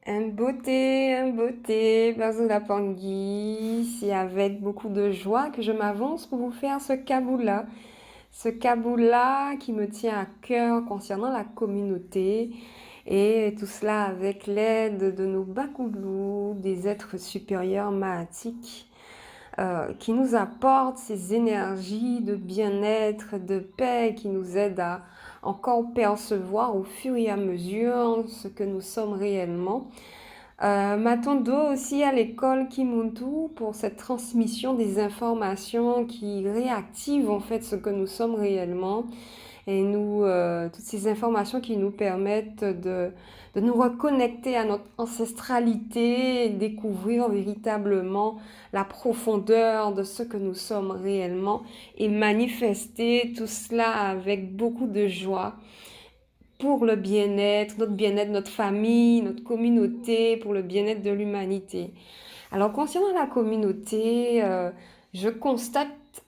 Un beauté, Bazoula Pangui, c'est avec beaucoup de joie que je m'avance pour vous faire ce kaboula. Ce kaboula qui me tient à cœur concernant la communauté et tout cela avec l'aide de nos Bakoulous, des êtres supérieurs mahatiques, qui nous apportent ces énergies de bien-être, de paix, qui nous aident à encore percevoir au fur et à mesure ce que nous sommes réellement. Matondo aussi à l'école Kimuntu pour cette transmission des informations qui réactivent en fait ce que nous sommes réellement et toutes ces informations qui nous permettent de nous reconnecter à notre ancestralité et découvrir véritablement la profondeur de ce que nous sommes réellement et manifester tout cela avec beaucoup de joie pour le bien-être, notre famille, notre communauté, pour le bien-être de l'humanité. Alors, concernant la communauté, je constate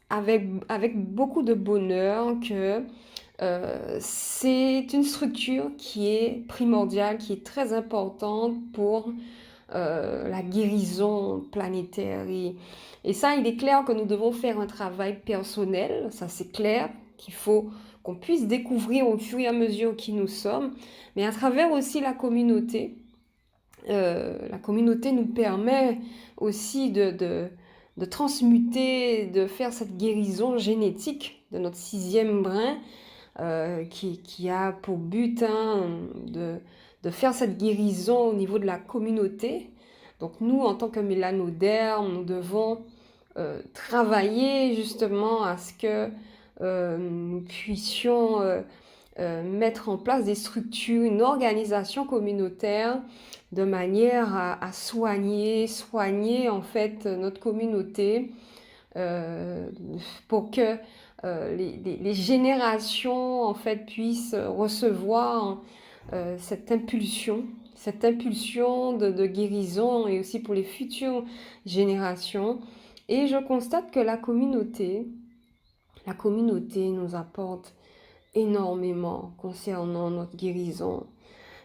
avec beaucoup de bonheur que c'est une structure qui est primordiale, qui est très importante pour la guérison planétaire. Et ça, il est clair que nous devons faire un travail personnel, ça c'est clair, qu'il faut qu'on puisse découvrir au fur et à mesure qui nous sommes, mais à travers aussi la communauté nous permet aussi de transmuter, de faire cette guérison génétique de notre sixième brin, qui a pour but de faire cette guérison au niveau de la communauté. Donc nous, en tant que mélanodermes, nous devons travailler justement à ce que nous puissions mettre en place des structures, une organisation communautaire de manière à soigner en fait notre communauté euh, pour que les générations en fait puissent recevoir cette impulsion de guérison et aussi pour les futures générations. Et je constate que la communauté nous apporte énormément concernant notre guérison.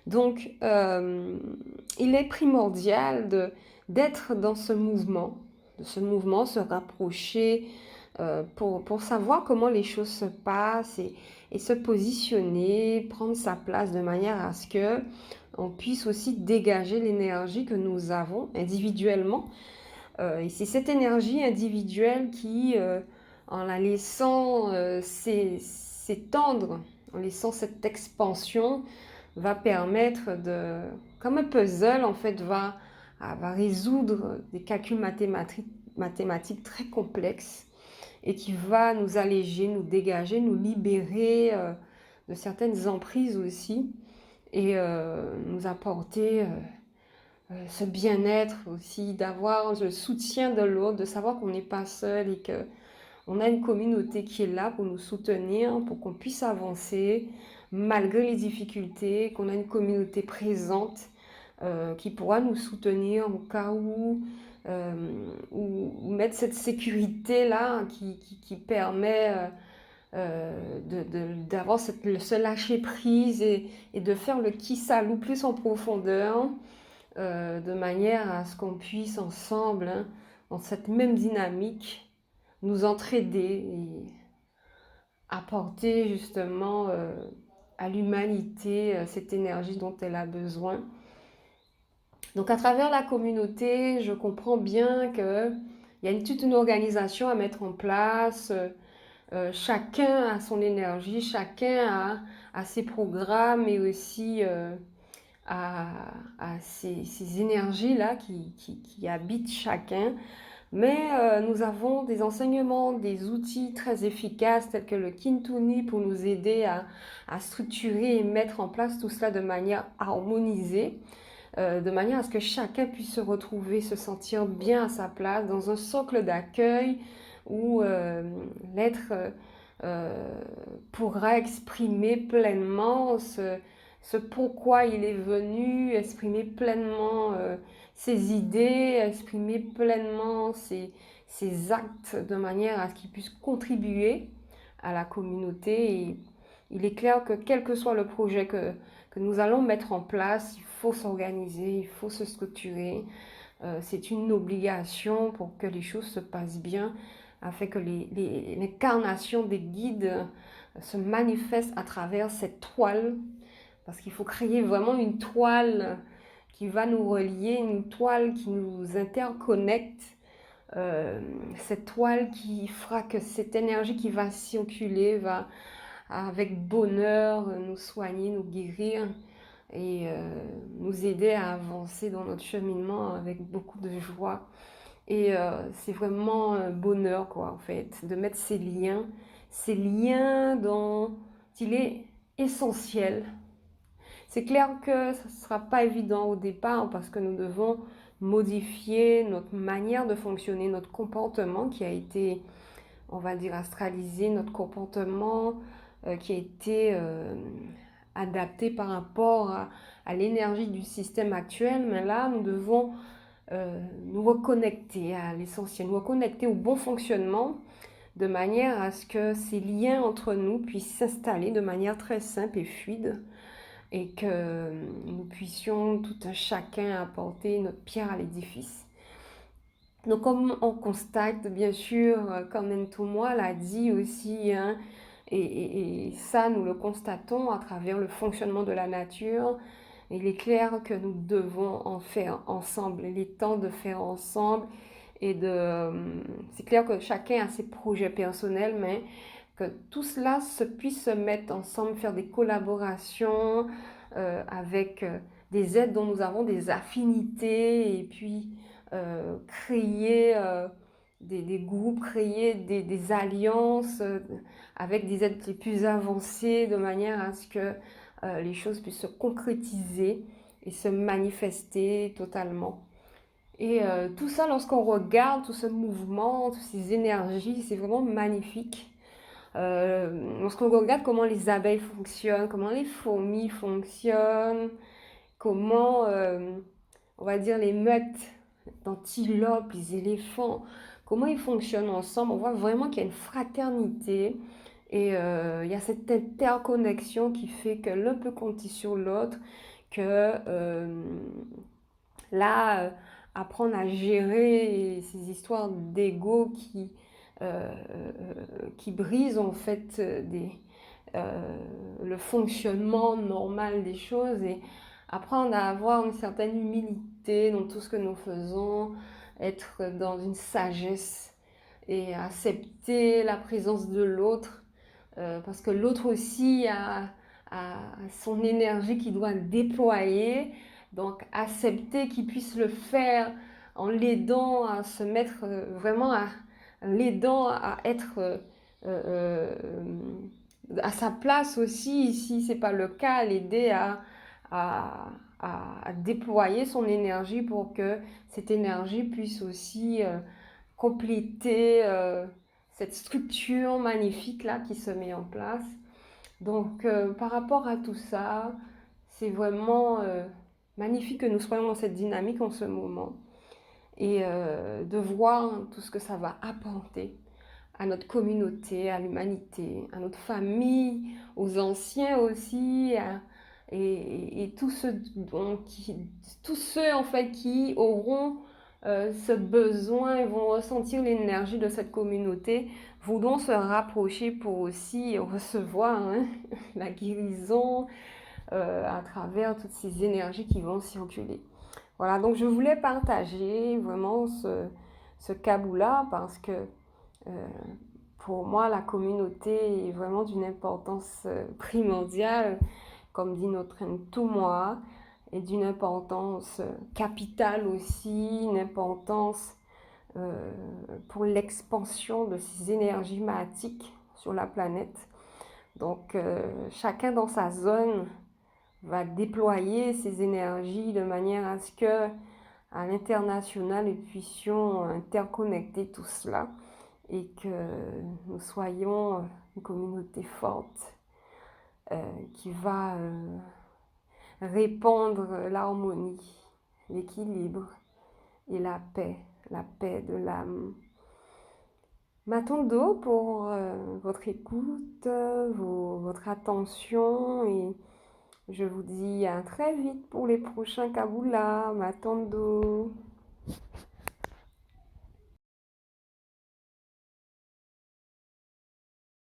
Donc, il est primordial d'être dans ce mouvement, se rapprocher pour savoir comment les choses se passent et se positionner, prendre sa place de manière à ce que on puisse aussi dégager l'énergie que nous avons individuellement. Et c'est cette énergie individuelle qui, en la laissant s'étendre, en laissant cette expansion, va permettre comme un puzzle en fait, va résoudre des calculs mathématiques très complexes et qui va nous alléger, nous dégager, nous libérer de certaines emprises aussi et nous apporter ce bien-être aussi, d'avoir le soutien de l'autre, de savoir qu'on n'est pas seul et que on a une communauté qui est là pour nous soutenir, pour qu'on puisse avancer malgré les difficultés, qu'on a une communauté présente qui pourra nous soutenir au cas euh, où mettre cette sécurité-là qui permet d'avoir ce lâcher-prise et de faire le qui salou plus en profondeur, de manière à ce qu'on puisse ensemble, hein, dans cette même dynamique, nous entraider et apporter justement à l'humanité cette énergie dont elle a besoin. Donc à travers la communauté, je comprends bien qu'il y a toute une organisation à mettre en place. Chacun a son énergie, a ses programmes et aussi à, à ces énergies-là qui habitent chacun. Mais nous avons des enseignements, des outils très efficaces tels que le Kintuni pour nous aider à structurer et mettre en place tout cela de manière harmonisée, de manière à ce que chacun puisse se retrouver, se sentir bien à sa place dans un socle d'accueil où l'être pourra exprimer pleinement ce pourquoi il est venu, exprimer pleinement ses idées, exprimer pleinement ses actes de manière à ce qu'il puisse contribuer à la communauté. Et il est clair que quel que soit le projet que nous allons mettre en place, il faut s'organiser, il faut se structurer. C'est une obligation pour que les choses se passent bien, afin que l'incarnation des guides se manifeste à travers cette toile, parce qu'il faut créer vraiment une toile qui va nous relier, une toile qui nous interconnecte, cette toile qui fera que cette énergie qui va circuler va avec bonheur nous soigner, nous guérir et nous aider à avancer dans notre cheminement avec beaucoup de joie. Et c'est vraiment un bonheur, quoi, en fait, de mettre ces liens dont il est essentiel. C'est clair que ce ne sera pas évident au départ parce que nous devons modifier notre manière de fonctionner, notre comportement qui a été, on va dire, astralisé, notre comportement qui a été adapté par rapport à l'énergie du système actuel. Mais là, nous devons nous reconnecter à l'essentiel, nous reconnecter au bon fonctionnement de manière à ce que ces liens entre nous puissent s'installer de manière très simple et fluide et que nous puissions tout un chacun apporter notre pierre à l'édifice. Donc comme on constate, bien sûr, comme Ntomoa l'a dit aussi, hein, et ça nous le constatons à travers le fonctionnement de la nature, il est clair que nous devons en faire ensemble, il est temps de faire ensemble et c'est clair que chacun a ses projets personnels, mais que tout cela puisse se mettre ensemble, faire des collaborations avec des êtres dont nous avons des affinités et puis créer des groupes, créer des alliances avec des êtres les plus avancés de manière à ce que les choses puissent se concrétiser et se manifester totalement. Et tout ça, lorsqu'on regarde tout ce mouvement, toutes ces énergies, c'est vraiment magnifique. Lorsqu'on regarde comment les abeilles fonctionnent, comment les fourmis fonctionnent, comment, on va dire, les meutes d'antilopes, les éléphants, comment ils fonctionnent ensemble, on voit vraiment qu'il y a une fraternité et il y a cette interconnexion qui fait que l'un peut compter sur l'autre, que là, apprendre à gérer ces histoires d'ego qui brisent en fait le fonctionnement normal des choses et apprendre à avoir une certaine humilité dans tout ce que nous faisons, être dans une sagesse et accepter la présence de l'autre parce que l'autre aussi a son énergie qu'il doit déployer. Donc accepter qu'il puisse le faire en l'aidant à se mettre vraiment l'aidant à être à sa place aussi, si ce n'est pas le cas, l'aider à, à déployer son énergie pour que cette énergie puisse aussi compléter cette structure magnifique là qui se met en place. Donc par rapport à tout ça, c'est vraiment magnifique que nous soyons dans cette dynamique en ce moment et de voir tout ce que ça va apporter à notre communauté, à l'humanité, à notre famille, aux anciens aussi, et tous tous ceux en fait qui auront ce besoin et vont ressentir l'énergie de cette communauté, voudront se rapprocher pour aussi recevoir hein, la guérison à travers toutes ces énergies qui vont circuler. Voilà, donc je voulais partager vraiment ce Kaboula parce que pour moi, la communauté est vraiment d'une importance primordiale, comme dit notre Ntomoa, et d'une importance capitale aussi, une importance pour l'expansion de ces énergies maatiques sur la planète. Donc, chacun dans sa zone va déployer ces énergies de manière à ce que, à l'international, nous puissions interconnecter tout cela et que nous soyons une communauté forte qui va répandre l'harmonie, l'équilibre et la paix de l'âme. Matondo pour votre écoute, votre attention et Je vous dis à très vite pour les prochains Kaboula, Matando.